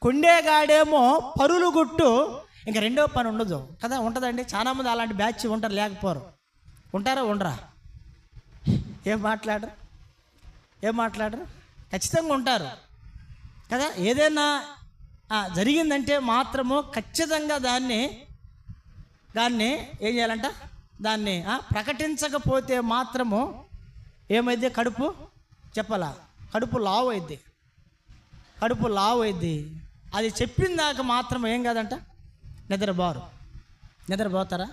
కొండేగాడేమో పరులు గుట్టు, ఇంకా రెండో పని ఉండదు కదా. ఉంటుందండి, చాలామంది అలాంటి బ్యాచ్ ఉంటారు, లేకపోరు. ఉంటారా ఉండరా? ఏం మాట్లాడరు? ఖచ్చితంగా ఉంటారు కదా. ఏదైనా జరిగిందంటే మాత్రము ఖచ్చితంగా దాన్ని ఏం చేయాలంట, దాన్ని ప్రకటించకపోతే మాత్రము ఏమైంది, కడుపు చెప్పాలా, కడుపు లావు అయింది. అది చెప్పిన దాకా మాత్రం ఏం కాదంట, నిద్రపోతారా?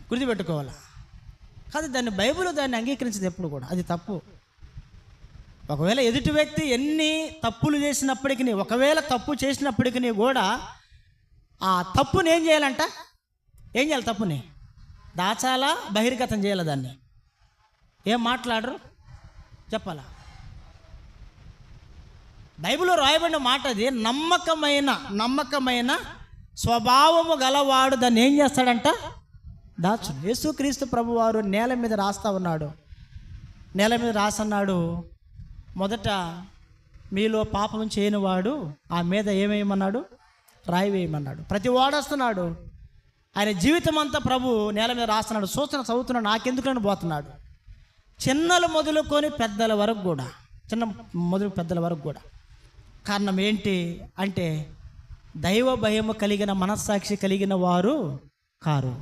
గుర్తుపెట్టుకోవాలా. కాదు, దాన్ని బైబిల్ దాన్ని అంగీకరించదు ఎప్పుడు కూడా, అది తప్పు. ఒకవేళ ఎదుటి వ్యక్తి ఎన్ని తప్పులు చేసినప్పటికీ, ఒకవేళ తప్పు చేసినప్పటికీ కూడా ఆ తప్పుని ఏం చేయాలంట, తప్పుని దాచాలా, బహిర్గతం చేయాలి దాన్ని. ఏం మాట్లాడరు చెప్పాలా. బైబిల్లో రాయబడిన మాట అది. నమ్మకమైన స్వభావము గలవాడు దాన్ని ఏం చేస్తాడంట, దాచు. యేసుక్రీస్తు ప్రభువారు నేల మీద రాసన్నాడు, మొదట మీలో పాపం చేయనివాడు ఆ మీద ఏమేయమన్నాడు, రాయి వేయమన్నాడు. ప్రతి వాడు వస్తున్నాడు, ఆయన జీవితం అంతా ప్రభు నేల మీద రాస్తున్నాడు. సూచన చదువుతున్నాడు, నాకెందుకని పోతున్నాడు. చిన్నలు మొదలుకొని పెద్దల వరకు కూడా. కారణం ఏంటి అంటే, దైవ భయము కలిగిన మనస్సాక్షి కలిగిన వారు కారు.